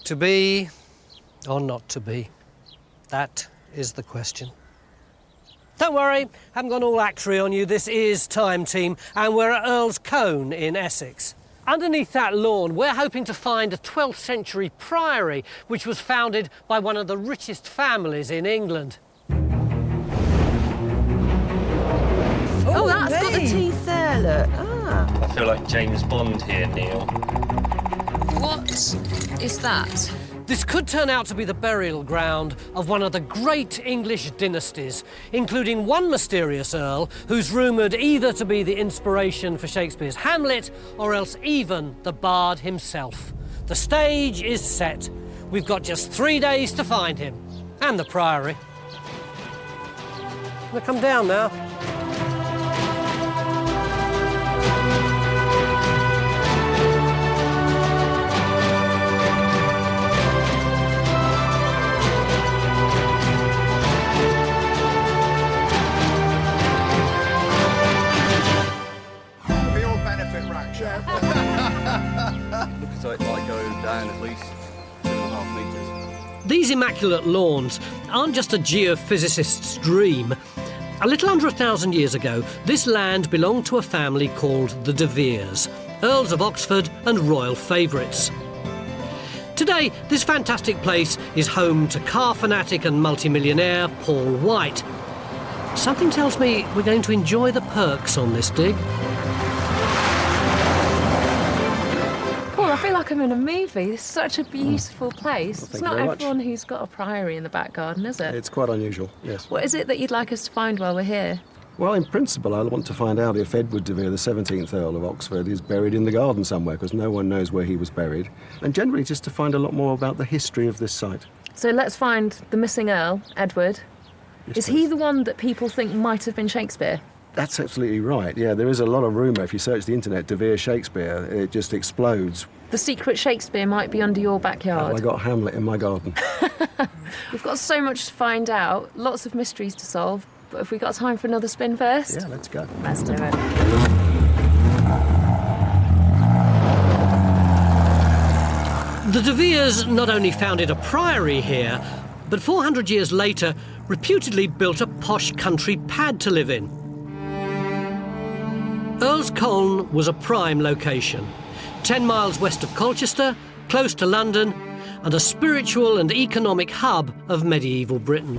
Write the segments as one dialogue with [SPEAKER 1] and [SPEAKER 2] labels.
[SPEAKER 1] To be or not to be? That is the question. Don't worry, haven't gone all actory on you. This is Time Team, and we're at Earls Colne in Essex. Underneath that lawn, we're hoping to find a 12th century priory, which was founded by one of the richest families in England.
[SPEAKER 2] Oh, that's got the teeth there, look. Ah.
[SPEAKER 3] I feel like James Bond here, Neil.
[SPEAKER 2] What is that?
[SPEAKER 1] This could turn out to be the burial ground of one of the great English dynasties, including one mysterious earl who's rumoured either to be the inspiration for Shakespeare's Hamlet or else even the bard himself. The stage is set. We've got just 3 days to find him and the priory. Gonna come down now.
[SPEAKER 4] Looks like it might go down at least 2.5 metres.
[SPEAKER 1] These immaculate lawns aren't just a geophysicist's dream. A little under 1,000 years ago, this land belonged to a family called the de Veres, Earls of Oxford and royal favourites. Today, this fantastic place is home to car fanatic and multimillionaire Paul White. Something tells me we're going to enjoy the perks on this dig.
[SPEAKER 2] I feel like I'm in a movie. It's such a beautiful place.
[SPEAKER 5] Well,
[SPEAKER 2] it's not everyone who's got a priory in the back garden, is it?
[SPEAKER 5] It's quite unusual, yes.
[SPEAKER 2] What is it that you'd like us to find while we're here?
[SPEAKER 5] Well, in principle, I want to find out if Edward de Vere, the 17th Earl of Oxford, is buried in the garden somewhere, because no one knows where he was buried. And generally just to find a lot more about the history of this site.
[SPEAKER 2] So let's find the missing Earl, Edward.
[SPEAKER 5] Yes,
[SPEAKER 2] is
[SPEAKER 5] please.
[SPEAKER 2] he the one that people think might have been Shakespeare?
[SPEAKER 5] That's absolutely right, yeah. There is a lot of rumour. If you search the internet, de Vere Shakespeare, it just explodes.
[SPEAKER 2] The secret Shakespeare might be under your backyard.
[SPEAKER 5] I got Hamlet in my garden.
[SPEAKER 2] We've got so much to find out, lots of mysteries to solve, but have we got time for another spin first?
[SPEAKER 5] Yeah, let's go.
[SPEAKER 2] Let's do it.
[SPEAKER 1] The de Veres not only founded a priory here, but 400 years later reputedly built a posh country pad to live in. Earls Colne was a prime location, 10 miles west of Colchester, close to London, and a spiritual and economic hub of medieval Britain.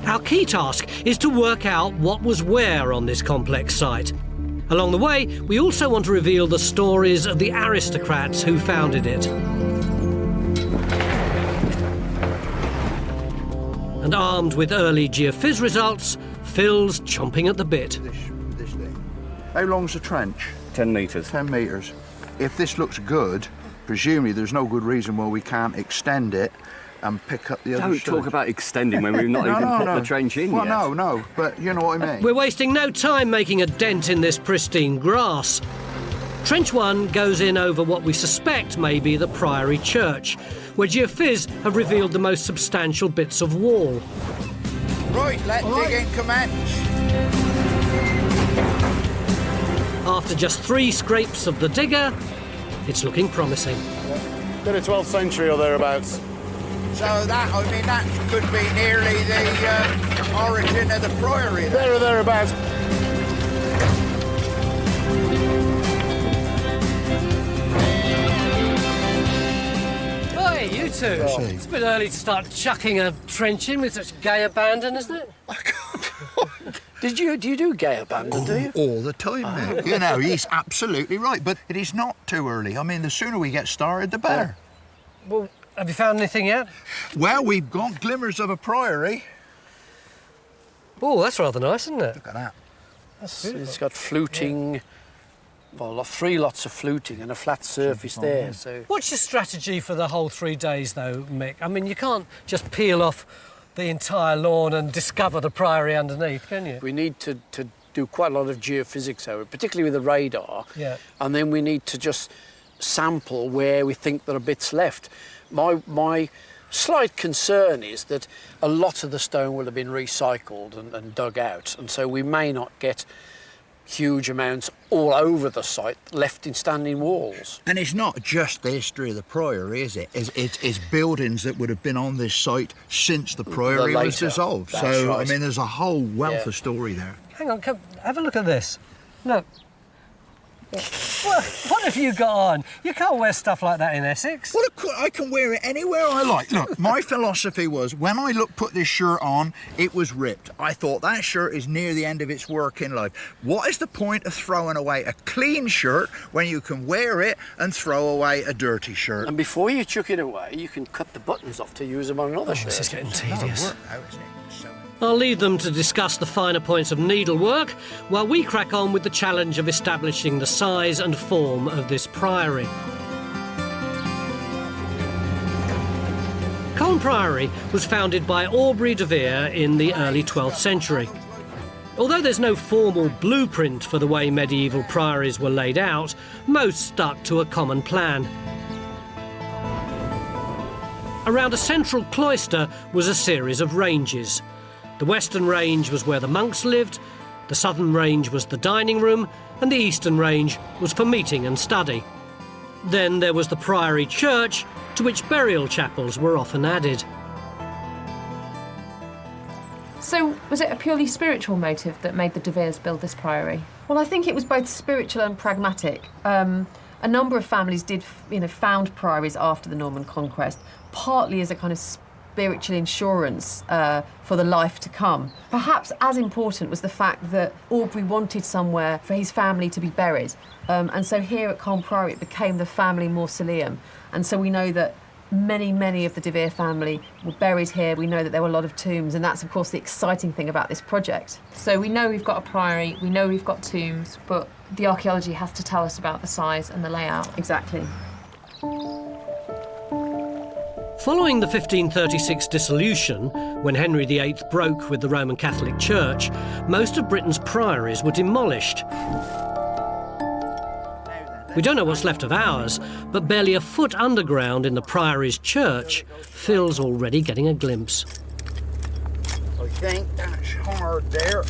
[SPEAKER 1] Our key task is to work out what was where on this complex site. Along the way, we also want to reveal the stories of the aristocrats who founded it. And armed with early geophys results, Phil's chomping at the bit.
[SPEAKER 6] This thing. How long's the trench?
[SPEAKER 4] 10 metres.
[SPEAKER 6] 10 metres. If this looks good, presumably there's no good reason why we can't extend it and pick up the other
[SPEAKER 4] Don't
[SPEAKER 6] stuff.
[SPEAKER 4] talk about extending when we've not even put the trench in
[SPEAKER 6] well,
[SPEAKER 4] yet.
[SPEAKER 6] no, but you know what I mean.
[SPEAKER 1] We're wasting no time making a dent in this pristine grass. Trench 1 goes in over what we suspect may be the Priory Church, where geophys have revealed the most substantial bits of wall.
[SPEAKER 6] Right, let digging commence.
[SPEAKER 1] After just 3 scrapes of the digger, it's looking promising.
[SPEAKER 5] Bit of 12th century or thereabouts.
[SPEAKER 6] So that could be nearly the origin of the priory.
[SPEAKER 5] There or thereabouts.
[SPEAKER 1] Hey, you two. It's a bit early to start chucking a trench in with such gay abandon, isn't it?
[SPEAKER 7] Do you do gay abandon, do you?
[SPEAKER 6] All the time, mate. You know, he's absolutely right, but it is not too early. I mean, the sooner we get started, the better.
[SPEAKER 1] Well, have you found anything yet?
[SPEAKER 6] Well, we've got glimmers of a priory.
[SPEAKER 1] Oh, that's rather nice, isn't it?
[SPEAKER 6] Look at that.
[SPEAKER 7] It's got fluting, well, 3 lots of fluting and a flat surface there, so...
[SPEAKER 1] What's your strategy for the whole 3 days, though, Mick? I mean, you can't just peel off the entire lawn and discover the priory underneath, can you?
[SPEAKER 7] We need to do quite a lot of geophysics over it, particularly with the radar.
[SPEAKER 1] Yeah.
[SPEAKER 7] And then we need to just sample where we think there are bits left. My slight concern is that a lot of the stone will have been recycled and dug out, and so we may not get huge amounts all over the site, left in standing walls.
[SPEAKER 6] And it's not just the history of the Priory, is it? It's buildings that would have been on this site since the Priory was dissolved.
[SPEAKER 7] That's
[SPEAKER 6] so,
[SPEAKER 7] right.
[SPEAKER 6] I mean, there's a whole wealth of story there.
[SPEAKER 1] Hang on, come, have a look at this. Look. What have you got on? You can't wear stuff like that in Essex.
[SPEAKER 6] Well, I can wear it anywhere I like. Look, my philosophy was, when I put this shirt on, it was ripped. I thought that shirt is near the end of its working life. What is the point of throwing away a clean shirt when you can wear it and throw away a dirty shirt?
[SPEAKER 7] And before you chuck it away, you can cut the buttons off to use them on another shirt.
[SPEAKER 1] This is getting tedious.
[SPEAKER 6] So,
[SPEAKER 1] I'll leave them to discuss the finer points of needlework while we crack on with the challenge of establishing the size and form of this priory. Colne Priory was founded by Edward de Vere in the early 12th century. Although there's no formal blueprint for the way medieval priories were laid out, most stuck to a common plan. Around a central cloister was a series of ranges. The western range was where the monks lived, the southern range was the dining room, and the eastern range was for meeting and study. Then there was the priory church, to which burial chapels were often added.
[SPEAKER 2] So, was it a purely spiritual motive that made the de Veres build this priory?
[SPEAKER 8] Well, I think it was both spiritual and pragmatic. A number of families did, found priories after the Norman conquest, partly as a kind of spiritual insurance for the life to come. Perhaps as important was the fact that Aubrey wanted somewhere for his family to be buried. And so here at Colne Priory it became the family mausoleum. And so we know that many of the de Vere family were buried here. We know that there were a lot of tombs, and that's of course the exciting thing about this project.
[SPEAKER 2] So we know we've got a priory, we know we've got tombs, but the archaeology has to tell us about the size and the layout.
[SPEAKER 8] Exactly.
[SPEAKER 1] Following the 1536 dissolution, when Henry VIII broke with the Roman Catholic Church, most of Britain's priories were demolished. We don't know what's left of ours, but barely a foot underground in the priory's church, Phil's already getting a glimpse.
[SPEAKER 6] I think that's hard there.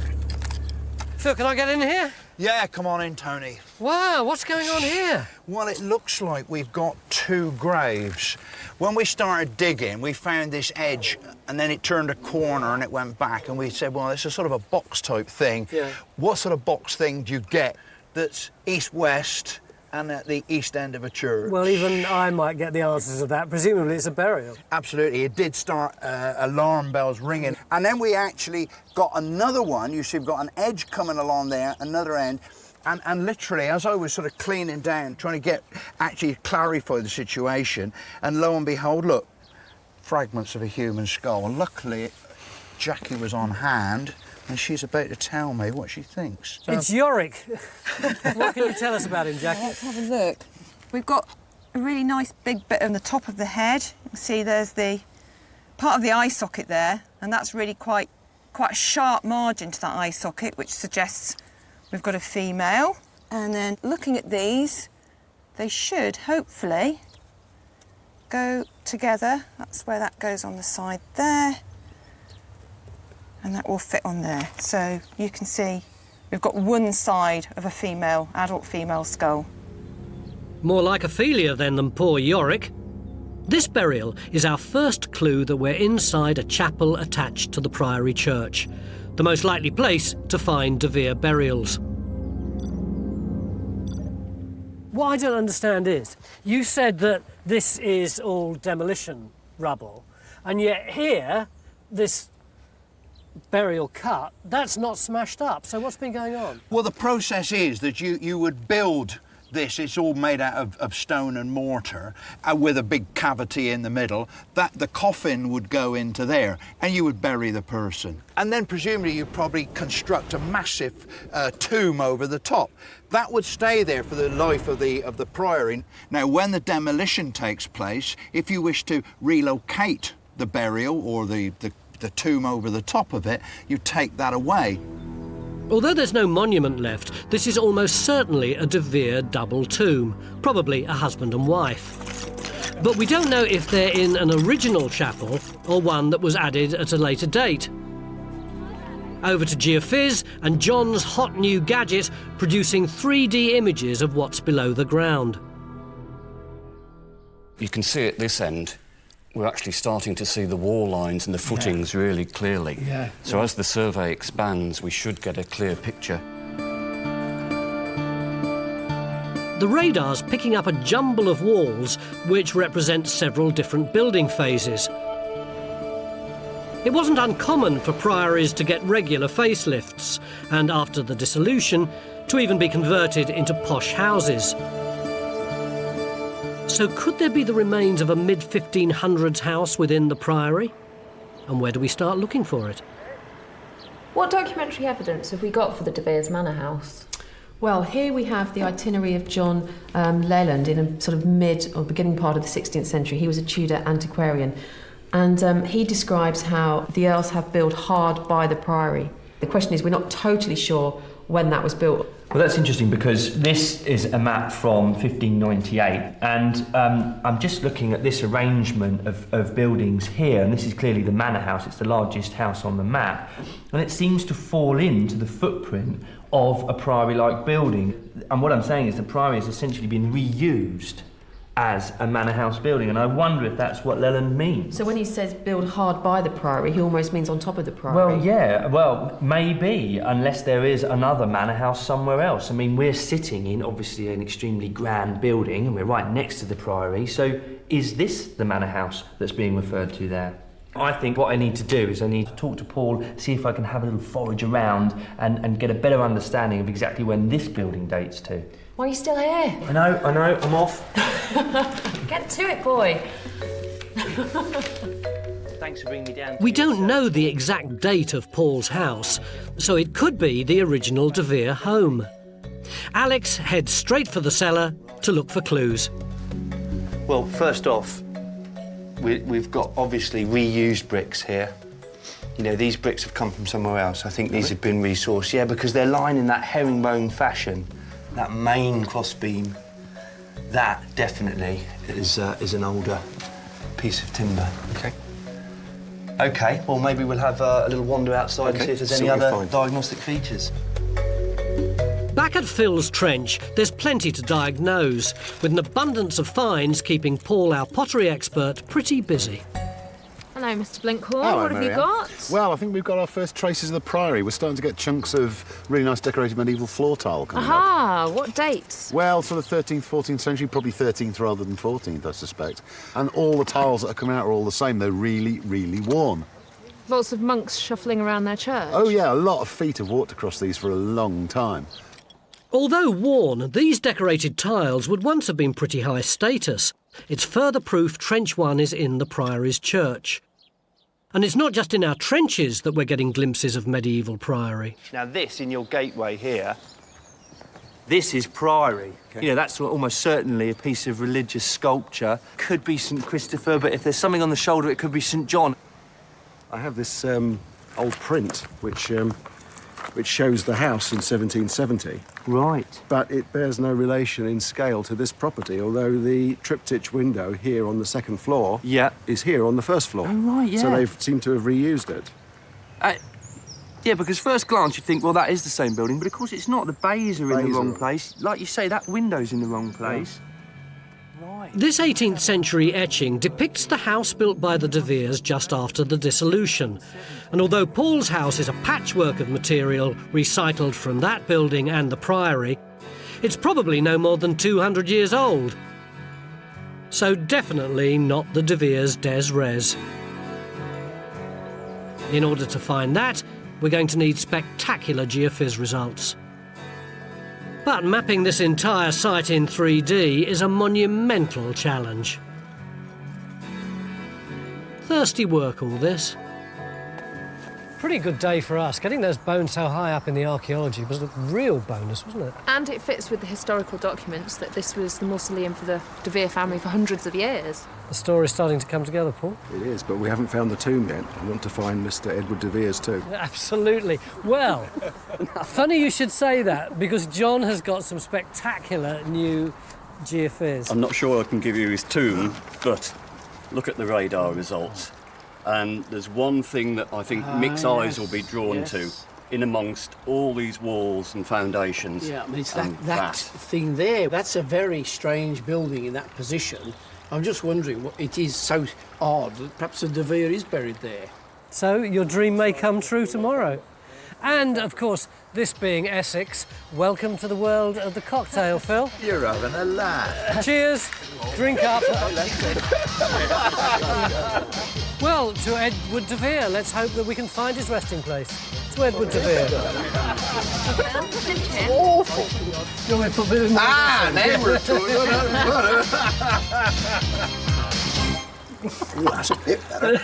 [SPEAKER 1] Phil, can I get in here?
[SPEAKER 6] Yeah, come on in, Tony.
[SPEAKER 1] Wow, what's going on here?
[SPEAKER 6] Well, it looks like we've got two graves. When we started digging, we found this edge, and then it turned a corner and it went back, and we said, well, it's a sort of a box-type thing.
[SPEAKER 1] Yeah.
[SPEAKER 6] What sort of box thing do you get that's east-west and at the east end of a church?
[SPEAKER 1] Well, even I might get the answers to that. Presumably it's a burial.
[SPEAKER 6] Absolutely, it did start alarm bells ringing. And then we actually got another one. You see, we've got an edge coming along there, another end. And literally, as I was sort of cleaning down, trying to actually clarify the situation, and lo and behold, look, fragments of a human skull. And luckily, Jackie was on hand, and she's about to tell me what she thinks. So,
[SPEAKER 1] It's Yorick. What can you tell us about him, Jackie?
[SPEAKER 9] Let's have a look. We've got a really nice big bit on the top of the head. You can see there's the part of the eye socket there, and that's really quite a sharp margin to that eye socket, which suggests we've got a female. And then looking at these, they should hopefully go together. That's where that goes on the side there. And that will fit on there. So you can see we've got one side of a female, adult female skull.
[SPEAKER 1] More like Ophelia then than poor Yorick. This burial is our first clue that we're inside a chapel attached to the Priory Church, the most likely place to find de Vere burials. What I don't understand is, you said that this is all demolition rubble, and yet here, this burial cut, that's not smashed up. So what's been going on?
[SPEAKER 6] well, the process is that you would build this. It's all made out of stone and mortar with a big cavity in the middle. That the coffin would go into there, and you would bury the person. And then presumably you'd probably construct a massive tomb over the top. That would stay there for the life of the priory. Now, when the demolition takes place, if you wish to relocate the burial or the tomb over the top of it, you take that away.
[SPEAKER 1] Although there's no monument left, this is almost certainly a de Vere double tomb, probably a husband and wife. But we don't know if they're in an original chapel or one that was added at a later date. Over to Geophys and John's hot new gadget, producing 3D images of what's below the ground.
[SPEAKER 10] You can see at this end, we're actually starting to see the wall lines and the footings really clearly. So as the survey expands, we should get a clear picture.
[SPEAKER 1] The radar's picking up a jumble of walls which represent several different building phases. It wasn't uncommon for priories to get regular facelifts, and after the dissolution, to even be converted into posh houses. So could there be the remains of a mid-1500s house within the priory? And where do we start looking for it?
[SPEAKER 2] What documentary evidence have we got for the De Vere's manor house?
[SPEAKER 8] Well, here we have the itinerary of John Leland in a sort of mid or beginning part of the 16th century. He was a Tudor antiquarian, and he describes how the Earls have built hard by the priory. The question is, we're not totally sure when that was built.
[SPEAKER 11] Well, that's interesting because this is a map from 1598, and I'm just looking at this arrangement of buildings here, and this is clearly the manor house. It's the largest house on the map, and it seems to fall into the footprint of a priory-like building. And what I'm saying is the priory has essentially been reused as a manor house building, and I wonder if that's what Leland means.
[SPEAKER 8] So when he says build hard by the priory, he almost means on top of the priory.
[SPEAKER 11] Well, yeah, well, maybe, unless there is another manor house somewhere else. I mean, we're sitting in, obviously, an extremely grand building, and we're right next to the priory, so is this the manor house that's being referred to there? I think what I need to do is I need to talk to Paul, see if I can have a little forage around and get a better understanding of exactly when this building dates to.
[SPEAKER 2] Why are you still here?
[SPEAKER 11] I know, I'm off.
[SPEAKER 2] Get to it, boy.
[SPEAKER 11] Thanks for bringing me down.
[SPEAKER 1] We don't know the exact date of Paul's house, so it could be the original De Vere home. Alex heads straight for the cellar to look for clues.
[SPEAKER 12] Well, first off, we've got obviously reused bricks here. You know, these bricks have come from somewhere else. I think these have been resourced, yeah, because they're lined in that herringbone fashion. That main crossbeam, that definitely is an older piece of timber. Okay. Okay, well, maybe we'll have a little wander outside and see if there's any other diagnostic features.
[SPEAKER 1] Back at Phil's trench, there's plenty to diagnose, with an abundance of finds keeping Paul, our pottery expert, pretty busy.
[SPEAKER 2] Hello, Mr. Blinkhorn.
[SPEAKER 13] Hello,
[SPEAKER 2] what have you got?
[SPEAKER 13] Well, I think we've got our first traces of the priory. We're starting to get chunks of really nice decorated medieval floor tile coming up.
[SPEAKER 2] Aha! What dates?
[SPEAKER 13] Well, sort of 13th, 14th century, probably 13th rather than 14th, I suspect. And all the tiles that are coming out are all the same. They're really, really worn.
[SPEAKER 2] Lots of monks shuffling around their church.
[SPEAKER 13] Oh, yeah, a lot of feet have walked across these for a long time.
[SPEAKER 1] Although worn, these decorated tiles would once have been pretty high status. It's further proof Trench 1 is in the Priory's church. And it's not just in our trenches that we're getting glimpses of medieval priory.
[SPEAKER 12] Now this, in your gateway here, this is Priory. Okay. You know, that's almost certainly a piece of religious sculpture. Could be St. Christopher, but if there's something on the shoulder, it could be St. John.
[SPEAKER 5] I have this old print which shows the house in 1770.
[SPEAKER 12] Right.
[SPEAKER 5] But it bears no relation in scale to this property, although the triptych window here on the second floor is here on the first floor.
[SPEAKER 12] Oh, right, yeah.
[SPEAKER 5] So they seem to have reused it.
[SPEAKER 12] Yeah, because first glance you'd think, well, that is the same building, but of course it's not. The bays are in the wrong place. Like you say, that window's in the wrong place. Right.
[SPEAKER 1] This 18th century etching depicts the house built by the De Veres just after the dissolution. And although Paul's house is a patchwork of material recycled from that building and the priory, it's probably no more than 200 years old. So definitely not the De Vere's des res. In order to find that, we're going to need spectacular geophys results. But mapping this entire site in 3D is a monumental challenge. Thirsty work, all this. Pretty good day for us. Getting those bones so high up in the archaeology was a real bonus, wasn't it?
[SPEAKER 2] And it fits with the historical documents that this was the mausoleum for the De Vere family for hundreds of years.
[SPEAKER 1] The story's starting to come together, Paul.
[SPEAKER 5] It is, but we haven't found the tomb yet. I want to find Mr. Edward de Vere's tomb.
[SPEAKER 1] Absolutely. Well, funny you should say that, because John has got some spectacular new geophys.
[SPEAKER 10] I'm not sure I can give you his tomb, but look at the radar results. And there's one thing that I think Mick's eyes will be drawn to. in amongst all these walls and foundations.
[SPEAKER 7] Yeah, I mean, it's that thing there. That's a very strange building in that position. I'm just wondering, what it is so odd that perhaps the De Vere is buried there.
[SPEAKER 1] So your dream may come true tomorrow. And, of course, this being Essex, welcome to the world of the cocktail, Phil.
[SPEAKER 14] You're having a laugh.
[SPEAKER 1] Cheers. Drink up. Well, to Edward de Vere, let's hope that we can find his resting place. To Edward de Vere.
[SPEAKER 7] Awful.
[SPEAKER 1] You want me to put a bit of
[SPEAKER 14] Then we're that's a bit better.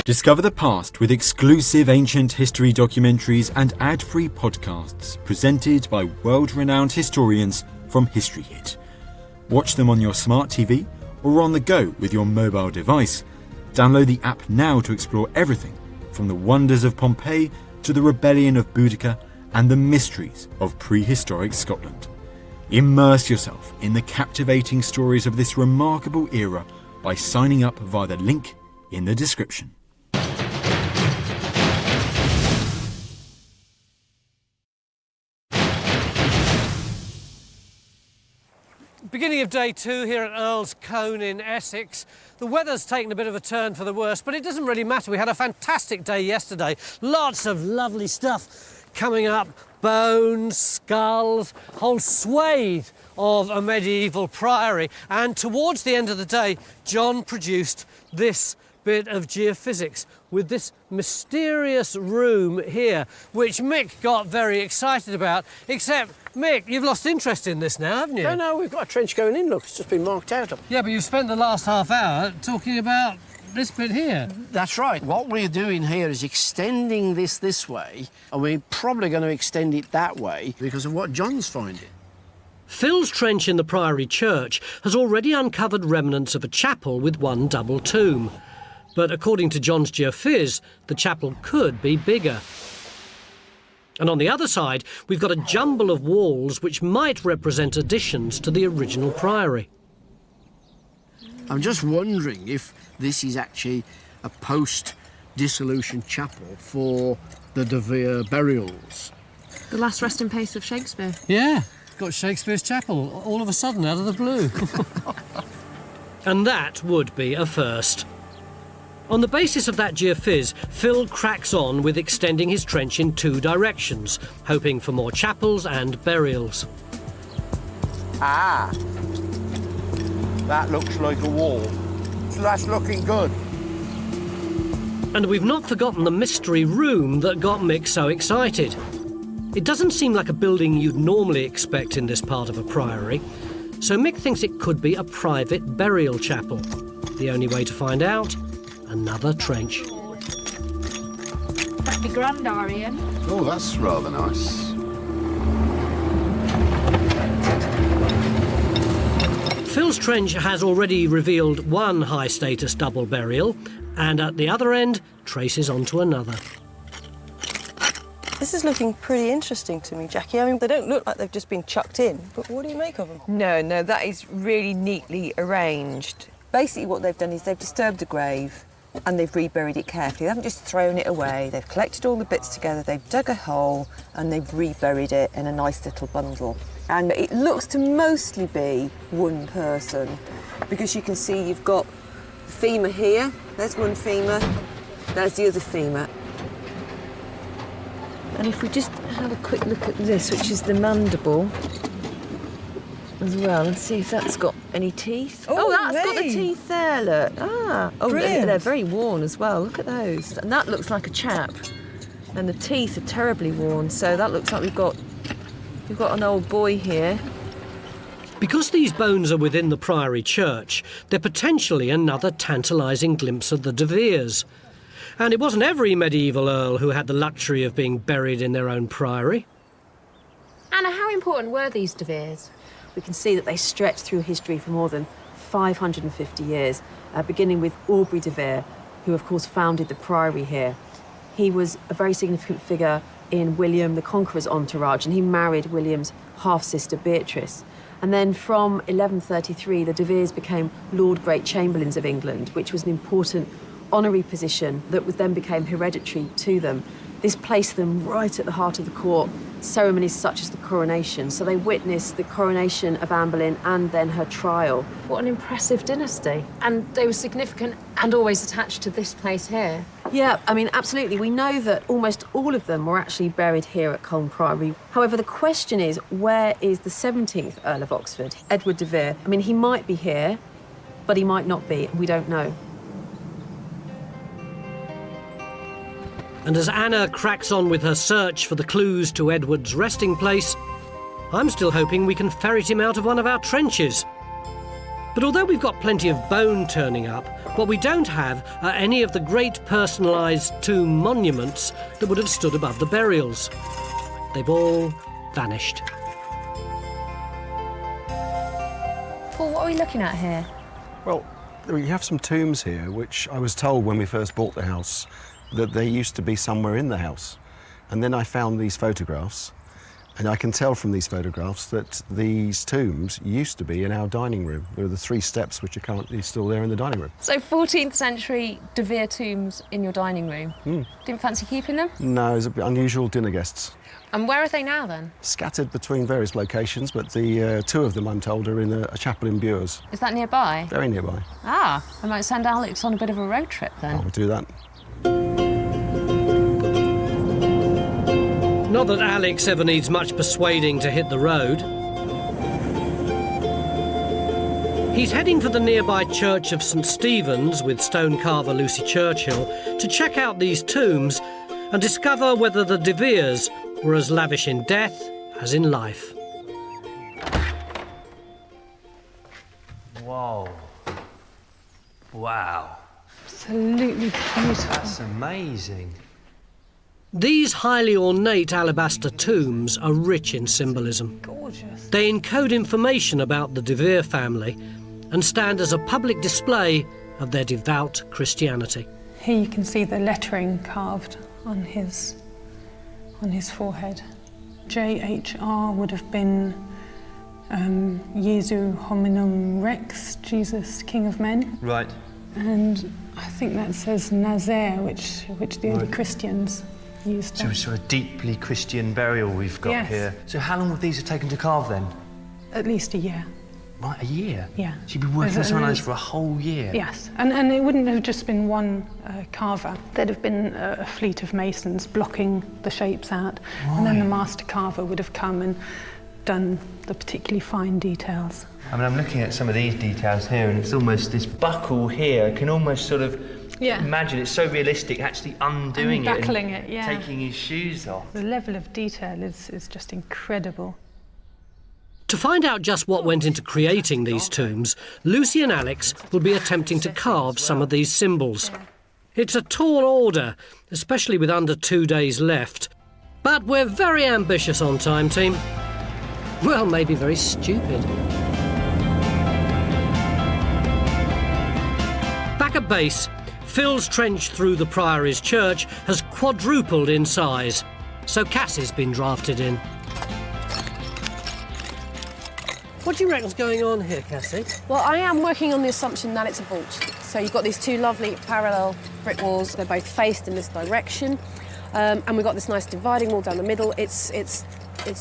[SPEAKER 15] Discover the past with exclusive ancient history documentaries and ad-free podcasts presented by world-renowned historians from History Hit. Watch them on your smart TV or on the go with your mobile device. Download the app now to explore everything from the wonders of Pompeii to the rebellion of Boudica and the mysteries of prehistoric Scotland. Immerse yourself in the captivating stories of this remarkable era by signing up via the link in the description.
[SPEAKER 1] Beginning of day 2 here at Earls Colne in Essex. The weather's taken a bit of a turn for the worse, but it doesn't really matter. We had a fantastic day yesterday. Lots of lovely stuff coming up. Bones, skulls, whole swathe of a medieval priory. And towards the end of the day, John produced this bit of geophysics with this mysterious room here, which Mick got very excited about, except, Mick, you've lost interest in this now, haven't you?
[SPEAKER 7] No, we've got a trench going in, look, it's just been marked out.
[SPEAKER 1] Yeah, but you've spent the last half hour talking about this bit here.
[SPEAKER 7] That's right. What we're doing here is extending this way, and we're probably going to extend it that way because of what John's finding.
[SPEAKER 1] Phil's trench in the Priory church has already uncovered remnants of a chapel with one double tomb. But according to John's geophys, the chapel could be bigger. And on the other side, we've got a jumble of walls which might represent additions to the original priory.
[SPEAKER 7] I'm just wondering if this is actually a post-dissolution chapel for the De Vere burials.
[SPEAKER 2] The last resting place of Shakespeare.
[SPEAKER 1] Yeah, got Shakespeare's chapel all of a sudden out of the blue. And that would be a first. On the basis of that geophys, Phil cracks on with extending his trench in 2 directions, hoping for more chapels and burials.
[SPEAKER 6] Ah, that looks like a wall. So that's looking good.
[SPEAKER 1] And we've not forgotten the mystery room that got Mick so excited. It doesn't seem like a building you'd normally expect in this part of a priory, so Mick thinks it could be a private burial chapel. The only way to find out, another trench.
[SPEAKER 16] That'd be grand, Arian.
[SPEAKER 13] Oh, that's rather nice.
[SPEAKER 1] Phil's trench has already revealed one high-status double burial, and at the other end, traces onto another.
[SPEAKER 17] This is looking pretty interesting to me, Jackie. I mean, they don't look like they've just been chucked in, but what do you make of them?
[SPEAKER 9] No, that is really neatly arranged. Basically what they've done is they've disturbed the grave and they've reburied it carefully. They haven't just thrown it away. They've collected all the bits together, they've dug a hole and they've reburied it in a nice little bundle. And it looks to mostly be one person because you can see you've got the femur here. There's one femur, there's the other femur. And if we just have a quick look at this, which is the mandible as well, and see if that's got any teeth. Oh, that's got the teeth there, look. Ah, oh, they're very worn as well. Look at those. And that looks like a chap. And the teeth are terribly worn, so that looks like we've got an old boy here.
[SPEAKER 1] Because these bones are within the Priory church, they're potentially another tantalising glimpse of the De Veres. And it wasn't every medieval earl who had the luxury of being buried in their own priory.
[SPEAKER 2] Anna, how important were these De Veres?
[SPEAKER 8] We can see that they stretch through history for more than 550 years, beginning with Aubrey de Vere, who of course founded the priory here. He was a very significant figure in William the Conqueror's entourage, and he married William's half-sister Beatrice. And then from 1133, the De Veres became Lord Great Chamberlains of England, which was an important honorary position that then became hereditary to them. This placed them right at the heart of the court, ceremonies such as the coronation. So they witnessed the coronation of Anne Boleyn and then her trial.
[SPEAKER 2] What an impressive dynasty. And they were significant and always attached to this place here.
[SPEAKER 8] Yeah, I mean, absolutely. We know that almost all of them were actually buried here at Colne Priory. However, the question is, where is the 17th Earl of Oxford, Edward de Vere? I mean, he might be here, but he might not be. We don't know.
[SPEAKER 1] And as Anna cracks on with her search for the clues to Edward's resting place, I'm still hoping we can ferret him out of one of our trenches. But although we've got plenty of bone turning up, what we don't have are any of the great personalised tomb monuments that would have stood above the burials. They've all vanished.
[SPEAKER 2] Paul, what are we looking at here?
[SPEAKER 5] Well, we have some tombs here, which I was told when we first bought the house that they used to be somewhere in the house. And then I found these photographs, and I can tell from these photographs that these tombs used to be in our dining room. There are the 3 steps which are currently still there in the dining room.
[SPEAKER 2] So 14th century De Vere tombs in your dining room. Didn't fancy keeping them?
[SPEAKER 5] No, it's a bit unusual dinner guests.
[SPEAKER 2] And where are they now then?
[SPEAKER 5] Scattered between various locations, but the 2 of them, I'm told, are in a chapel in Bures.
[SPEAKER 2] Is that nearby?
[SPEAKER 5] Very nearby.
[SPEAKER 2] Ah, I might send Alex on a bit of a road trip then.
[SPEAKER 5] I'll do that.
[SPEAKER 1] Not that Alex ever needs much persuading to hit the road. He's heading for the nearby church of St Stephen's with stone carver Lucy Churchill to check out these tombs and discover whether the De Veres were as lavish in death as in life.
[SPEAKER 11] Whoa. Wow.
[SPEAKER 2] Absolutely beautiful.
[SPEAKER 11] That's amazing.
[SPEAKER 1] These highly ornate alabaster tombs are rich in symbolism.
[SPEAKER 2] Gorgeous.
[SPEAKER 1] They encode information about the De Vere family and stand as a public display of their devout Christianity.
[SPEAKER 16] Here you can see the lettering carved on his forehead. JHR would have been Jesu hominum rex, Jesus, King of Men.
[SPEAKER 11] Right.
[SPEAKER 16] And I think that says Nazaire, which the early Christians used.
[SPEAKER 11] So it's a deeply Christian burial we've got here. So how long would these have taken to carve then?
[SPEAKER 16] At least a year.
[SPEAKER 11] Right, a year?
[SPEAKER 16] Yeah.
[SPEAKER 11] So you'd be working on some of those for a whole year?
[SPEAKER 16] Yes, and it wouldn't have just been one carver. There'd have been a fleet of masons blocking the shapes out, and then the master carver would have come and done the particularly fine details.
[SPEAKER 11] I mean, I'm looking at some of these details here, and it's almost this buckle here. I can almost sort of imagine it's so realistic, actually undoing it and taking his shoes off.
[SPEAKER 16] The level of detail is just incredible.
[SPEAKER 1] To find out just what went into creating these tombs, Lucy and Alex will be attempting to carve some of these symbols. It's a tall order, especially with under 2 days left. But we're very ambitious on time, team. Well, maybe very stupid. Back at base, Phil's trench through the Priory's church has quadrupled in size, so Cassie's been drafted in. What do you reckon's going on here, Cassie?
[SPEAKER 18] Well, I am working on the assumption that it's a vault. So you've got these 2 lovely parallel brick walls. They're both faced in this direction. And we've got this nice dividing wall down the middle. It's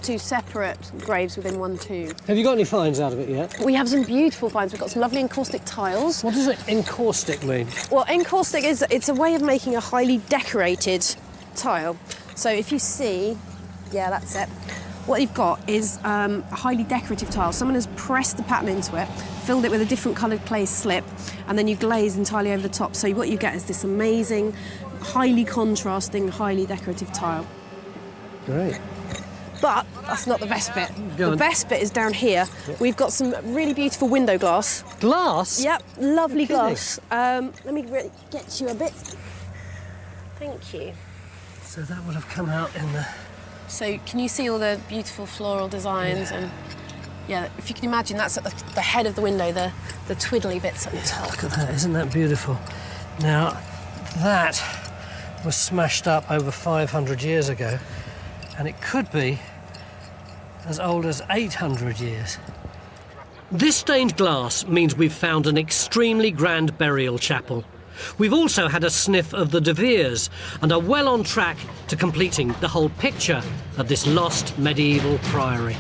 [SPEAKER 18] 2 separate graves within one tomb.
[SPEAKER 1] Have you got any finds out of it yet?
[SPEAKER 18] We have some beautiful finds. We've got some lovely encaustic tiles.
[SPEAKER 1] What does encaustic mean?
[SPEAKER 18] Well, encaustic it's a way of making a highly decorated tile. So if you see, yeah, that's it. What you've got is a highly decorative tile. Someone has pressed the pattern into it, filled it with a different coloured clay slip, and then you glaze entirely over the top. So what you get is this amazing, highly contrasting, highly decorative tile.
[SPEAKER 1] Great.
[SPEAKER 18] But that's not the best bit.
[SPEAKER 1] Go
[SPEAKER 18] the
[SPEAKER 1] on.
[SPEAKER 18] best bit is down here. We've got some really beautiful window glass.
[SPEAKER 1] Glass?
[SPEAKER 18] Yep, lovely
[SPEAKER 1] You're kidding.
[SPEAKER 18] glass. Let me really get you a bit. Thank you.
[SPEAKER 1] So that would have come out in the...
[SPEAKER 18] So can you see all the beautiful floral designs? And yeah, if you can imagine, that's at the head of the window, the twiddly bits at the top.
[SPEAKER 1] Look at that, isn't that beautiful? Now, that was smashed up over 500 years ago, and it could be as old as 800 years. This stained glass means we've found an extremely grand burial chapel. We've also had a sniff of the de Veres and are well on track to completing the whole picture of this lost medieval priory.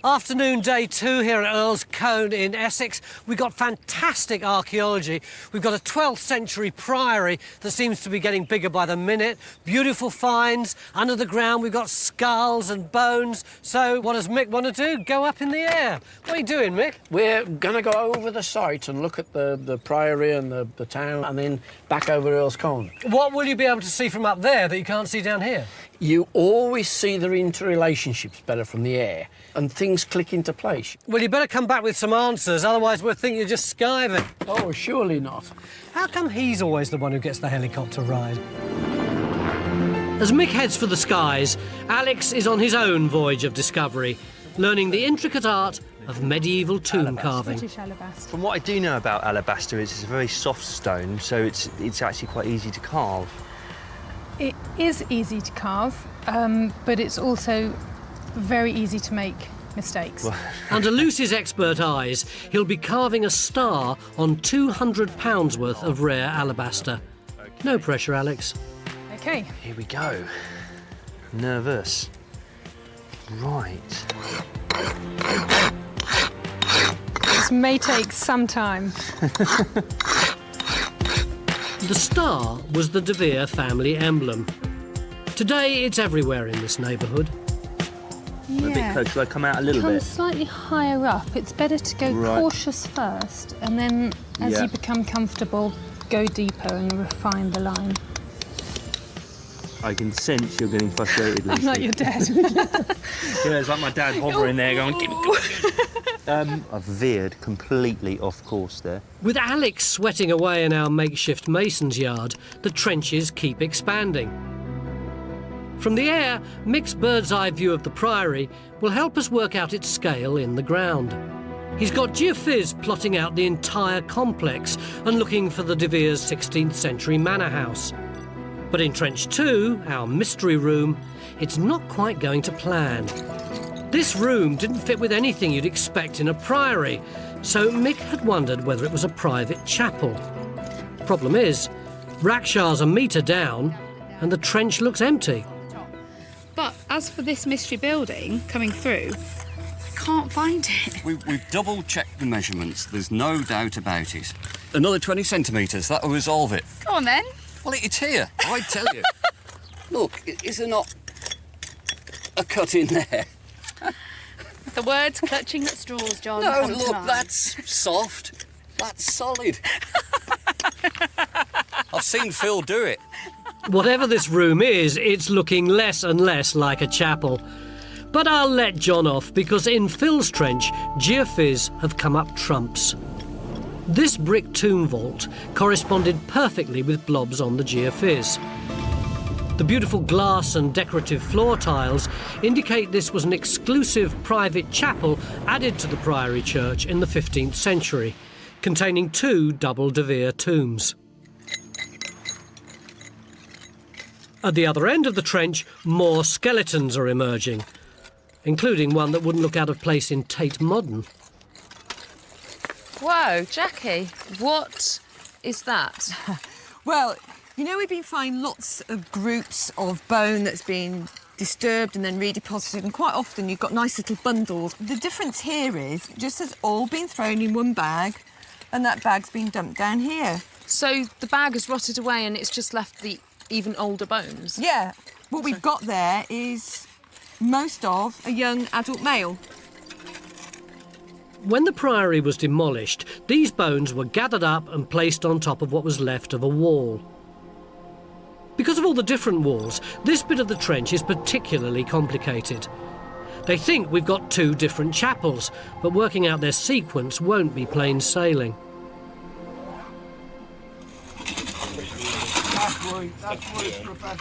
[SPEAKER 1] Afternoon day 2 here at Earls Colne in Essex. We've got fantastic archaeology. We've got a 12th century priory that seems to be getting bigger by the minute. Beautiful finds. Under the ground we've got skulls and bones. So what does Mick want to do? Go up in the air. What are you doing, Mick?
[SPEAKER 7] We're going to go over the site and look at the priory and the town and then back over Earls Colne.
[SPEAKER 1] What will you be able to see from up there that you can't see down here?
[SPEAKER 7] You always see the interrelationships better from the air and things click into place.
[SPEAKER 1] Well, you better come back with some answers, otherwise we'll think you're just skiving.
[SPEAKER 7] Oh, surely not.
[SPEAKER 1] How come he's always the one who gets the helicopter ride? As Mick heads for the skies, Alex is on his own voyage of discovery, learning the intricate art of medieval tomb carving.
[SPEAKER 12] From what I do know about alabaster, it's a very soft stone, so it's actually quite easy to carve.
[SPEAKER 16] It is easy to carve, but it's also very easy to make mistakes.
[SPEAKER 1] Under Lucy's expert eyes, he'll be carving a star on £200 worth of rare alabaster. No pressure, Alex.
[SPEAKER 16] OK.
[SPEAKER 12] Here we go. Nervous. Right.
[SPEAKER 16] This may take some time.
[SPEAKER 1] The star was the de Vere family emblem. Today, it's everywhere in this neighbourhood.
[SPEAKER 16] Yeah.
[SPEAKER 12] A bit close. Should I come out a little
[SPEAKER 16] Come
[SPEAKER 12] bit?
[SPEAKER 16] slightly higher up. It's better to go cautious first, and then as you become comfortable, go deeper and refine the line.
[SPEAKER 12] I can sense you're getting frustrated, Lucy.
[SPEAKER 16] I'm not your dad.
[SPEAKER 12] Yeah, it's like my dad hovering there going, "Give me." I've veered completely off course there.
[SPEAKER 1] With Alex sweating away in our makeshift mason's yard, the trenches keep expanding. From the air, Mick's bird's-eye view of the priory will help us work out its scale in the ground. He's got geophys plotting out the entire complex and looking for the de Vere's 16th century manor house. But in Trench 2, our mystery room, it's not quite going to plan. This room didn't fit with anything you'd expect in a priory, so Mick had wondered whether it was a private chapel. Problem is, Rackshaw's a metre down and the trench looks empty.
[SPEAKER 19] But as for this mystery building coming through, I can't find it.
[SPEAKER 10] We've double-checked the measurements. There's no doubt about it. Another 20 centimetres, that'll resolve it.
[SPEAKER 19] Go on then.
[SPEAKER 10] Well, it's here, I tell you. Look, is there not a cut in there?
[SPEAKER 19] The words clutching at straws, John.
[SPEAKER 10] No, look, that's soft. That's solid. I've seen Phil do it.
[SPEAKER 1] Whatever this room is, it's looking less and less like a chapel. But I'll let John off, because in Phil's trench, geophys have come up trumps. This brick tomb vault corresponded perfectly with blobs on the geophys. The beautiful glass and decorative floor tiles indicate this was an exclusive private chapel added to the Priory church in the 15th century, containing 2 double de Vere tombs. At the other end of the trench, more skeletons are emerging, including one that wouldn't look out of place in Tate Modern.
[SPEAKER 2] Whoa, Jackie, what is that?
[SPEAKER 9] Well, you know, we've been finding lots of groups of bone that's been disturbed and then redeposited, and quite often you've got nice little bundles. The difference here is just has all been thrown in one bag and that bag's been dumped down here.
[SPEAKER 2] So the bag has rotted away and it's just left the even older bones?
[SPEAKER 9] Yeah. What we've got there is most of a young adult male.
[SPEAKER 1] When the priory was demolished, these bones were gathered up and placed on top of what was left of a wall. Because of all the different walls, this bit of the trench is particularly complicated. They think we've got 2 different chapels, but working out their sequence won't be plain sailing.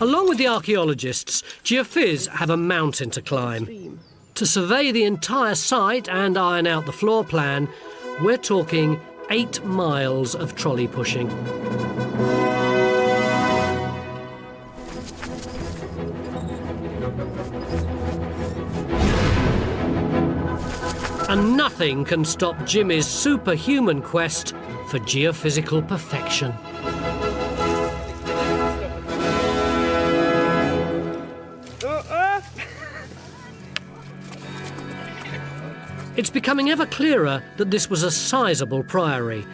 [SPEAKER 1] Along with the archaeologists, geophys have a mountain to climb. To survey the entire site and iron out the floor plan, we're talking 8 miles of trolley pushing. nothing can stop Jimmy's superhuman quest for geophysical perfection. It's becoming ever clearer that this was a sizable priory,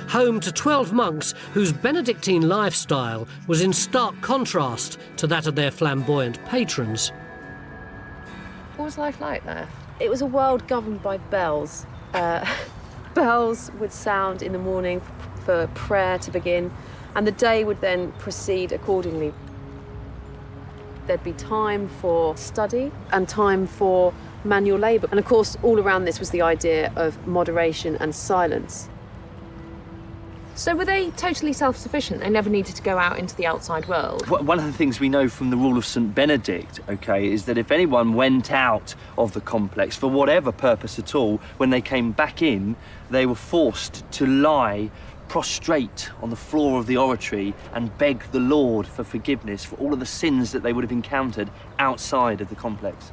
[SPEAKER 1] home to 12 monks whose Benedictine lifestyle was in stark contrast to that of their flamboyant patrons.
[SPEAKER 2] What was life like there?
[SPEAKER 8] It was a world governed by bells. Bells would sound in the morning for prayer to begin, and the day would then proceed accordingly. There'd be time for study and time for manual labour. And of course, all around this was the idea of moderation and silence.
[SPEAKER 2] So were they totally self-sufficient? They never needed to go out into the outside world?
[SPEAKER 11] One of the things we know from the rule of St Benedict, okay, is that if anyone went out of the complex for whatever purpose at all, when they came back in, they were forced to lie prostrate on the floor of the oratory and beg the Lord for forgiveness for all of the sins that they would have encountered outside of the complex.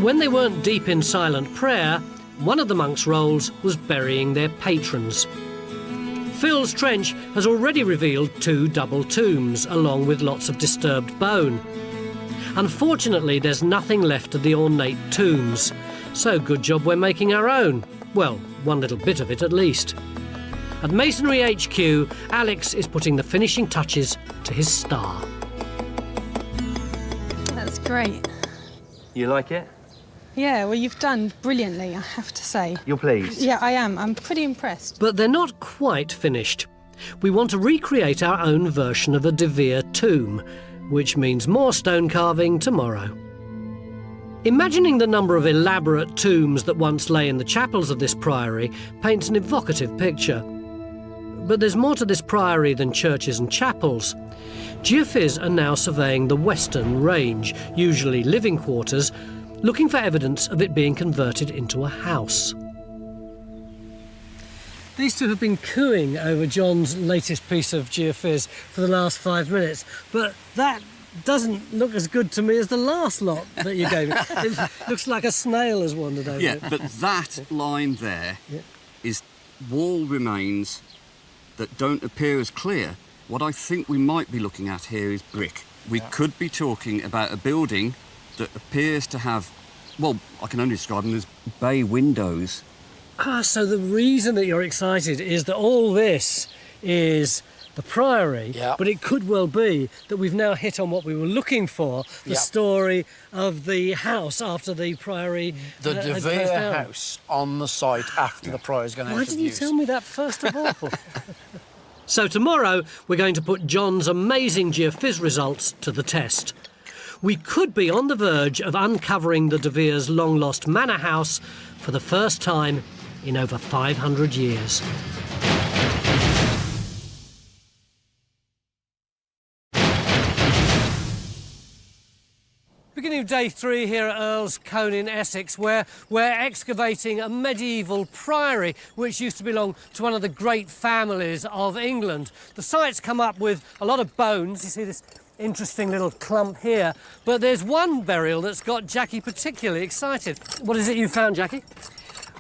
[SPEAKER 1] When they weren't deep in silent prayer, one of the monks' roles was burying their patrons. Phil's trench has already revealed 2 double tombs, along with lots of disturbed bone. Unfortunately, there's nothing left of the ornate tombs, so good job we're making our own. Well, one little bit of it at least. At Masonry HQ, Alex is putting the finishing touches to his star.
[SPEAKER 16] That's great.
[SPEAKER 11] You like it?
[SPEAKER 16] Yeah, well, you've done brilliantly, I have to say.
[SPEAKER 11] You're pleased?
[SPEAKER 16] Yeah, I am. I'm pretty impressed.
[SPEAKER 1] But they're not quite finished. We want to recreate our own version of a de Vere tomb, which means more stone carving tomorrow. Imagining the number of elaborate tombs that once lay in the chapels of this priory paints an evocative picture. But there's more to this priory than churches and chapels. Geophys are now surveying the western range, usually living quarters, looking for evidence of it being converted into a house. These two have been cooing over John's latest piece of geophys for the last 5 minutes, but that doesn't look as good to me as the last lot that you gave me. It looks like a snail has wandered over it.
[SPEAKER 10] But that line there is wall remains that don't appear as clear. What I think we might be looking at here is brick. We could be talking about a building that appears to have, well, I can only describe them as bay windows.
[SPEAKER 1] So the reason that you're excited is that all this is the priory, but it could well be that we've now hit on what we were looking for, the story of the house after the priory.
[SPEAKER 7] The de Vere house on the site after the priory's gone out of use.
[SPEAKER 1] Why didn't you tell me that first of all? So tomorrow we're going to put John's amazing geophys results to the test. We could be on the verge of uncovering the de Vere's long-lost manor house for the first time in over 500 years. Beginning of day 3 here at Earls Colne in Essex, where we're excavating a medieval priory which used to belong to one of the great families of England. The site's come up with a lot of bones. You see this interesting little clump here, but there's one burial that's got Jackie particularly excited. What is it you found, Jackie?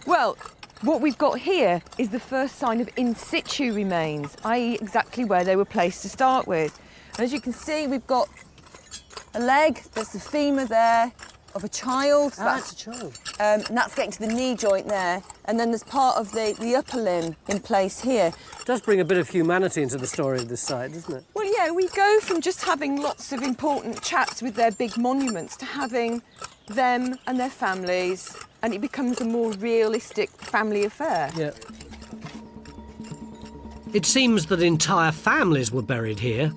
[SPEAKER 9] Well, what we've got here is the first sign of in situ remains, i.e. exactly where they were placed to start with. And as you can see, we've got a leg, there's the femur there of a child.
[SPEAKER 1] That's a child.
[SPEAKER 9] And that's getting to the knee joint there. And then there's part of the upper limb in place here.
[SPEAKER 1] It does bring a bit of humanity into the story of this site, doesn't it?
[SPEAKER 9] Well, yeah, we go from just having lots of important chaps with their big monuments to having them and their families, and it becomes a more realistic family affair.
[SPEAKER 1] Yeah. It seems that entire families were buried here.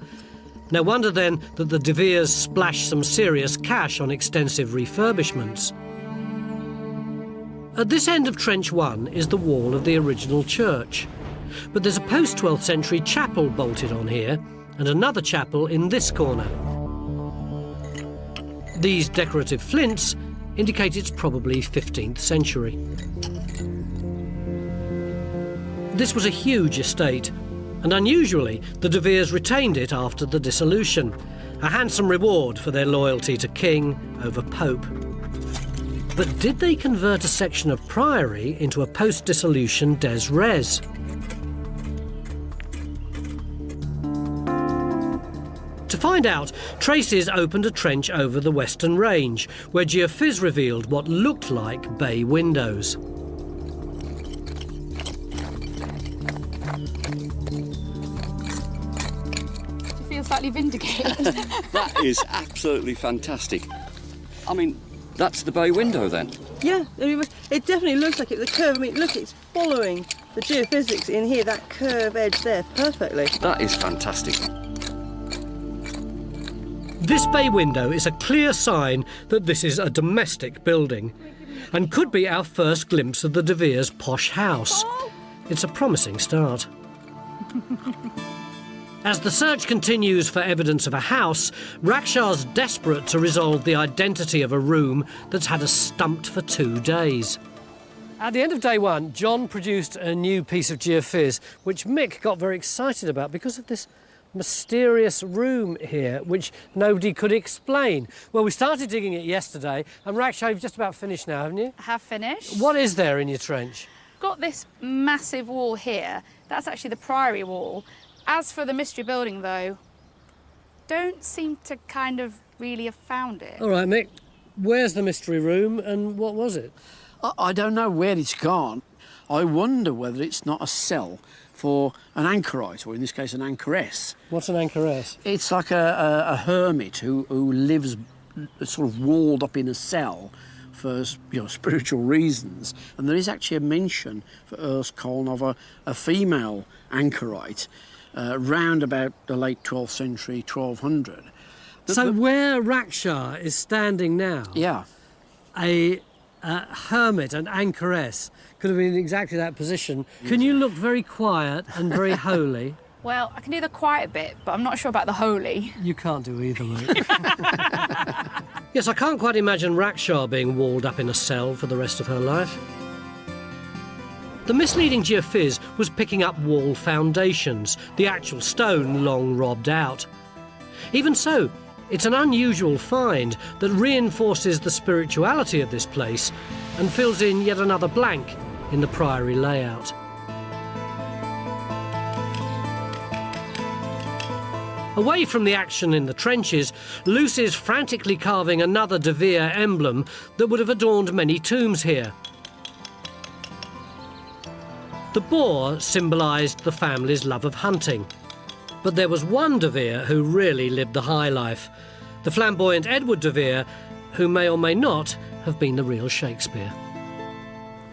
[SPEAKER 1] No wonder then that the de Veres splashed some serious cash on extensive refurbishments. At this end of Trench 1 is the wall of the original church. But there's a post-12th century chapel bolted on here, and another chapel in this corner. These decorative flints indicate it's probably 15th century. This was a huge estate, and unusually, the de Veres retained it after the dissolution, a handsome reward for their loyalty to king over pope. But did they convert a section of Priory into a post-dissolution des res? To find out, Traces opened a trench over the western range, where geophys revealed what looked like bay windows.
[SPEAKER 19] Slightly vindicated.
[SPEAKER 10] That is absolutely fantastic. I mean, that's the bay window then?
[SPEAKER 17] Yeah, it definitely looks like it. The curve, I mean, look, it's following the geophysics in here, that curve edge there, perfectly.
[SPEAKER 10] That is fantastic.
[SPEAKER 1] This bay window is a clear sign that this is a domestic building and could be our first glimpse of the de Vere's posh house. It's a promising start. As the search continues for evidence of a house, Rakshaw's desperate to resolve the identity of a room that's had us stumped for 2 days. At the end of day one, John produced a new piece of geophys, which Mick got very excited about because of this mysterious room here, which nobody could explain. Well, we started digging it yesterday, and Rakshaw, you've just about finished now, haven't you?
[SPEAKER 19] I have finished.
[SPEAKER 1] What is there in your trench?
[SPEAKER 19] Got this massive wall here. That's actually the Priory wall. As for the mystery building, though, don't seem to kind of really have found it.
[SPEAKER 1] All right, Mick, where's the mystery room and what was it?
[SPEAKER 7] I don't know where it's gone. I wonder whether it's not a cell for an anchorite, or in this case, an anchoress.
[SPEAKER 1] What's an anchoress?
[SPEAKER 7] It's like a hermit who lives sort of walled up in a cell for spiritual reasons. And there is actually a mention for Earls Colne of a female anchorite round about the late 12th century, 1200.
[SPEAKER 1] So where Rakshaw is standing now,
[SPEAKER 7] yeah,
[SPEAKER 1] a hermit, an anchoress, could have been in exactly that position. Can you look very quiet and very holy?
[SPEAKER 19] Well, I can do the quiet bit, but I'm not sure about the holy.
[SPEAKER 1] You can't do either, mate. Yes, I can't quite imagine Rakshaw being walled up in a cell for the rest of her life. The misleading geophys was picking up wall foundations, the actual stone long robbed out. Even so, it's an unusual find that reinforces the spirituality of this place and fills in yet another blank in the Priory layout. Away from the action in the trenches, Luce is frantically carving another de Vere emblem that would have adorned many tombs here. The boar symbolised the family's love of hunting. But there was one de Vere who really lived the high life, the flamboyant Edward de Vere, who may or may not have been the real Shakespeare.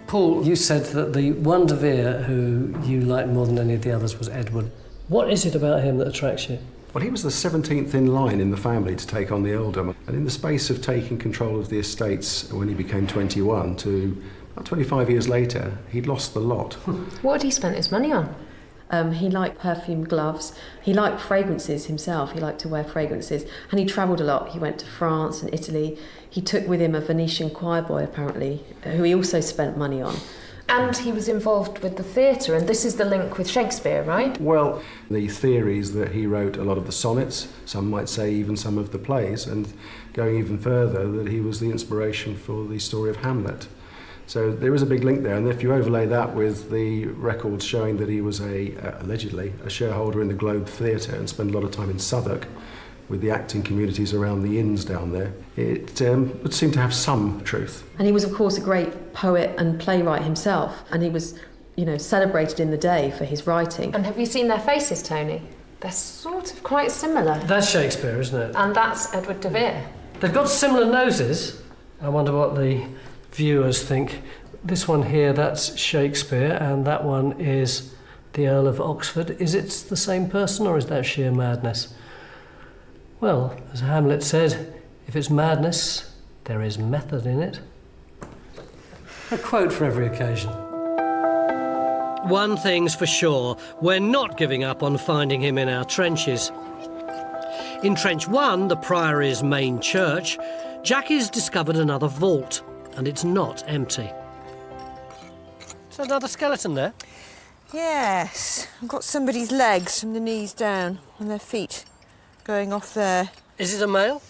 [SPEAKER 1] Paul, you said that the one de Vere who you liked more than any of the others was Edward. What is it about him that attracts you?
[SPEAKER 5] Well, he was the 17th in line in the family to take on the earldom. And in the space of taking control of the estates when he became 21 to about 25 years later, he'd lost the lot.
[SPEAKER 2] What had he spent his money on?
[SPEAKER 8] He liked perfume gloves. He liked fragrances himself. He liked to wear fragrances. And he travelled a lot. He went to France and Italy. He took with him a Venetian choir boy, apparently, who he also spent money on.
[SPEAKER 2] And he was involved with the theatre, and this is the link with Shakespeare, right?
[SPEAKER 5] Well, the theory is that he wrote a lot of the sonnets, some might say even some of the plays, and going even further, that he was the inspiration for the story of Hamlet. So there is a big link there, and if you overlay that with the records showing that he was allegedly a shareholder in the Globe Theatre and spent a lot of time in Southwark with the acting communities around the inns down there, it would seem to have some truth.
[SPEAKER 8] And he was, of course, a great poet and playwright himself, and he was, celebrated in the day for his writing.
[SPEAKER 2] And have you seen their faces, Tony? They're sort of quite similar.
[SPEAKER 1] That's Shakespeare, isn't it?
[SPEAKER 2] And that's Edward de Vere.
[SPEAKER 1] They've got similar noses. I wonder what the viewers think. This one here, that's Shakespeare, and that one is the Earl of Oxford. Is it the same person, or is that sheer madness? Well, as Hamlet said, if it's madness, there is method in it. A quote for every occasion. One thing's for sure, we're not giving up on finding him in our trenches. In Trench 1, the Priory's main church, Jackie's discovered another vault, and it's not empty. Is that another skeleton there?
[SPEAKER 9] Yes, I've got somebody's legs from the knees down and their feet going off there.
[SPEAKER 1] Is it a male?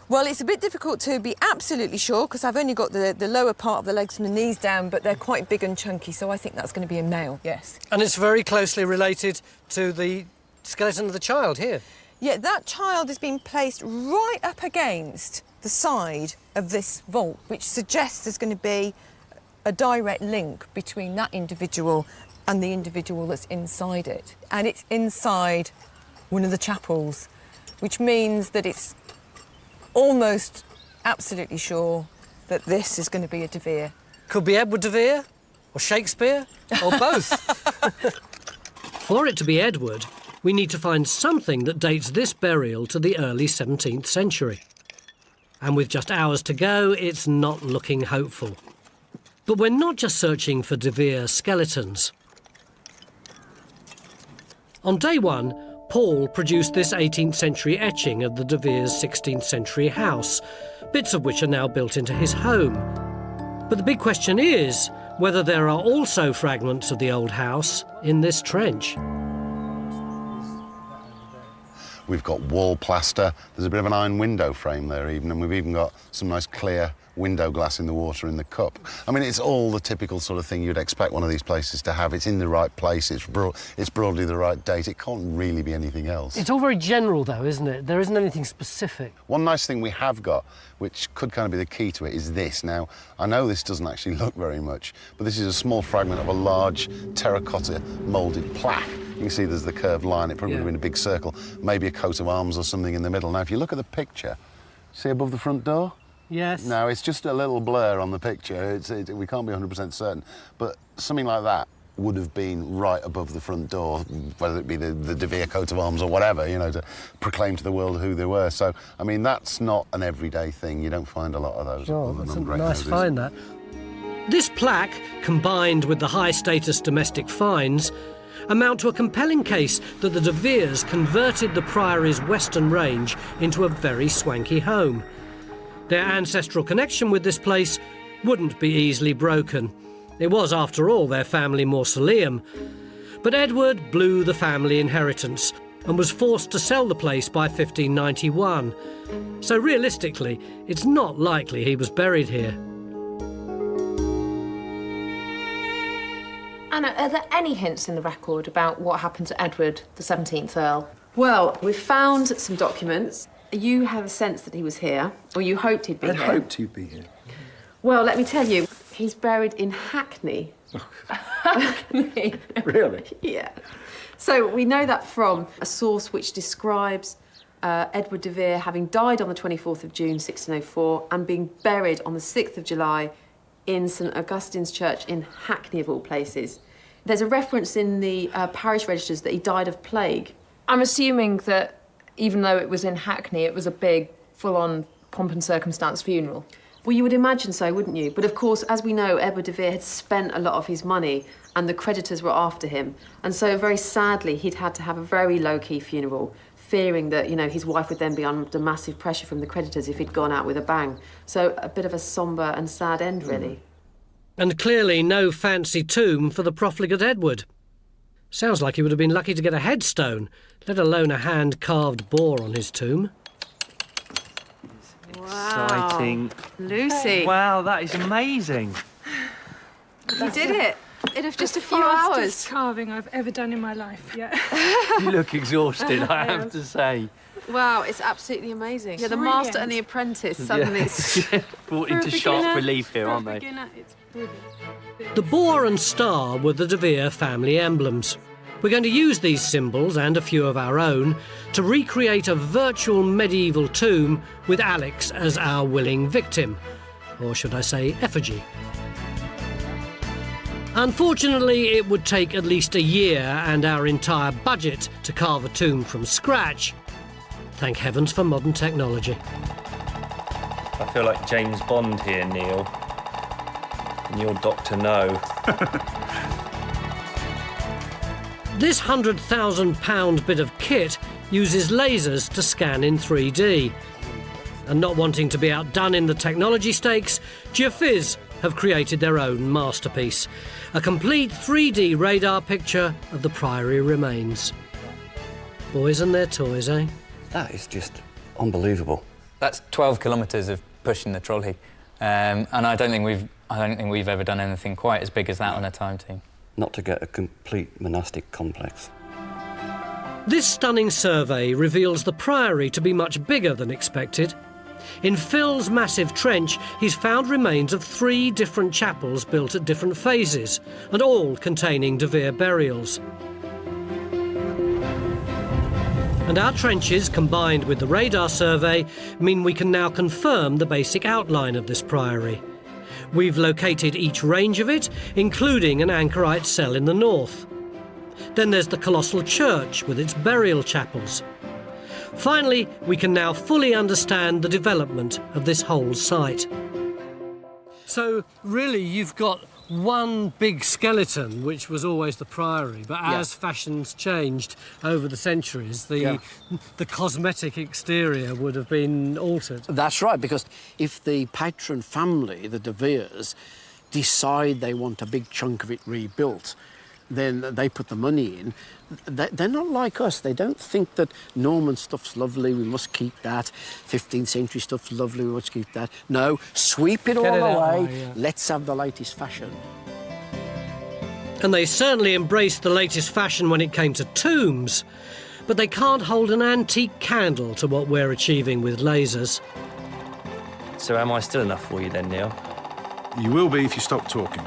[SPEAKER 9] Well, it's a bit difficult to be absolutely sure because I've only got the lower part of the legs from the knees down, but they're quite big and chunky, so I think that's going to be a male, yes.
[SPEAKER 1] And it's very closely related to the skeleton of the child here.
[SPEAKER 9] Yeah, that child has been placed right up against the side of this vault, which suggests there's going to be a direct link between that individual and the individual that's inside it. And it's inside one of the chapels, which means that it's almost absolutely sure that this is going to be a de Vere.
[SPEAKER 1] Could be Edward de Vere, or Shakespeare, or both. For it to be Edward, we need to find something that dates this burial to the early 17th century. And with just hours to go, it's not looking hopeful. But we're not just searching for de Vere skeletons. On day one, Paul produced this 18th century etching of the de Vere's 16th century house, bits of which are now built into his home. But the big question is whether there are also fragments of the old house in this trench.
[SPEAKER 13] We've got wall plaster, there's a bit of an iron window frame there even, and we've even got some nice clear window glass in the water in the cup. I mean, it's all the typical sort of thing you'd expect one of these places to have. It's in the right place, it's broadly the right date. It can't really be anything else.
[SPEAKER 1] It's all very general, though, isn't it? There isn't anything specific.
[SPEAKER 13] One nice thing we have got, which could kind of be the key to it, is this. Now, I know this doesn't actually look very much, but this is a small fragment of a large terracotta moulded plaque. You can see there's the curved line. It probably would have been a big circle, maybe a coat of arms or something in the middle. Now, if you look at the picture, see above the front door?
[SPEAKER 1] Yes.
[SPEAKER 13] No, it's just a little blur on the picture. We can't be 100% certain. But something like that would have been right above the front door, whether it be the de Vere coat of arms or whatever, you know, to proclaim to the world who they were. So, I mean, that's not an everyday thing. You don't find a lot of those.
[SPEAKER 1] Oh, that's a nice find, that. This plaque, combined with the high-status domestic finds, amount to a compelling case that the de Veres converted the Priory's western range into a very swanky home. Their ancestral connection with this place wouldn't be easily broken. It was, after all, their family mausoleum. But Edward blew the family inheritance and was forced to sell the place by 1591. So realistically, it's not likely he was buried here.
[SPEAKER 2] Anna, are there any hints in the record about what happened to Edward, the 17th Earl? Well, we've found some documents. You have a sense that he was here, or you hoped he'd be here.
[SPEAKER 14] I hoped he'd be here.
[SPEAKER 2] Well, let me tell you, he's buried in Hackney. Hackney.
[SPEAKER 14] Really?
[SPEAKER 2] Yeah. So we know that from a source which describes Edward de Vere having died on the 24th of June, 1604, and being buried on the 6th of July in St Augustine's Church in Hackney, of all places. There's a reference in the parish registers that he died of plague. I'm assuming that even though it was in Hackney, it was a big, full-on, pomp and circumstance funeral. Well, you would imagine so, wouldn't you? But of course, as we know, Edward de Vere had spent a lot of his money and the creditors were after him. And so, very sadly, he'd had to have a very low-key funeral, fearing that, you know, his wife would then be under massive pressure from the creditors if he'd gone out with a bang. So, a bit of a sombre and sad end, really.
[SPEAKER 1] And clearly no fancy tomb for the profligate Edward. Sounds like he would have been lucky to get a headstone, let alone a hand-carved boar on his tomb.
[SPEAKER 2] Wow.
[SPEAKER 11] Exciting.
[SPEAKER 2] Lucy.
[SPEAKER 11] Wow, that is amazing.
[SPEAKER 2] You did it in just a few hours.
[SPEAKER 16] Fastest carving I've ever done in my life, yeah.
[SPEAKER 11] You look exhausted, I have to say.
[SPEAKER 2] Wow, it's absolutely amazing. Yeah, the
[SPEAKER 16] Brilliant.
[SPEAKER 2] master and the apprentice suddenly.
[SPEAKER 11] Yeah. Brought into sharp relief here, aren't they?
[SPEAKER 16] It's brilliant.
[SPEAKER 1] The boar and star were the de Vere family emblems. We're going to use these symbols, and a few of our own, to recreate a virtual medieval tomb with Alex as our willing victim. Or should I say effigy. Unfortunately, it would take at least a year and our entire budget to carve a tomb from scratch. Thank heavens for modern technology.
[SPEAKER 3] I feel like James Bond here, Neil. And you're Dr. No.
[SPEAKER 1] This £100,000 bit of kit uses lasers to scan in 3D. And not wanting to be outdone in the technology stakes, Geophyz have created their own masterpiece, a complete 3D radar picture of the Priory remains. Boys and their toys, eh?
[SPEAKER 12] That is just
[SPEAKER 10] unbelievable.
[SPEAKER 20] That's 12 kilometres of pushing the trolley, and I don't think we've ever done anything quite as big as that on a time team.
[SPEAKER 10] Not to get a complete monastic complex.
[SPEAKER 1] This stunning survey reveals the Priory to be much bigger than expected. In Phil's massive trench, he's found remains of 3 different chapels built at different phases, and all containing De Vere burials. And our trenches, combined with the radar survey, mean we can now confirm the basic outline of this priory. We've located each range of it, including an anchorite cell in the north. Then there's the colossal church with its burial chapels. Finally, we can now fully understand the development of this whole site. So, really, you've got one big skeleton, which was always the Priory, but as fashions changed over the centuries, the cosmetic exterior would have been altered.
[SPEAKER 7] That's right, because if the patron family, the De Veres, decide they want a big chunk of it rebuilt, then they put the money in. They're not like us. They don't think that Norman stuff's lovely, we must keep that. 15th century stuff's lovely, we must keep that. No, sweep it all away. Let's have the latest fashion.
[SPEAKER 1] And they certainly embraced the latest fashion when it came to tombs. But they can't hold an antique candle to what we're achieving with lasers.
[SPEAKER 3] So am I still enough for you then, Neil?
[SPEAKER 14] You will be if you stop talking.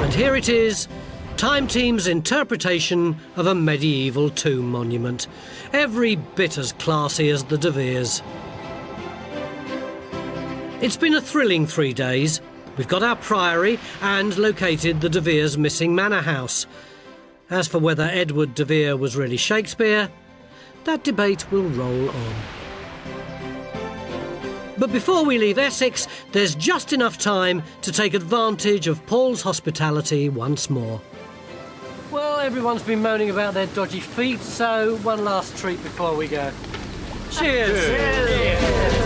[SPEAKER 1] And here it is, Time Team's interpretation of a medieval tomb monument, every bit as classy as the De Veres. It's been a thrilling 3 days. We've got our Priory and located the De Vere's missing manor house. As for whether Edward de Vere was really Shakespeare, that debate will roll on. But before we leave Essex, there's just enough time to take advantage of Paul's hospitality once more. Well, everyone's been moaning about their dodgy feet, so one last treat before we go. Cheers! Cheers.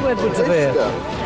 [SPEAKER 1] Edward de Vere.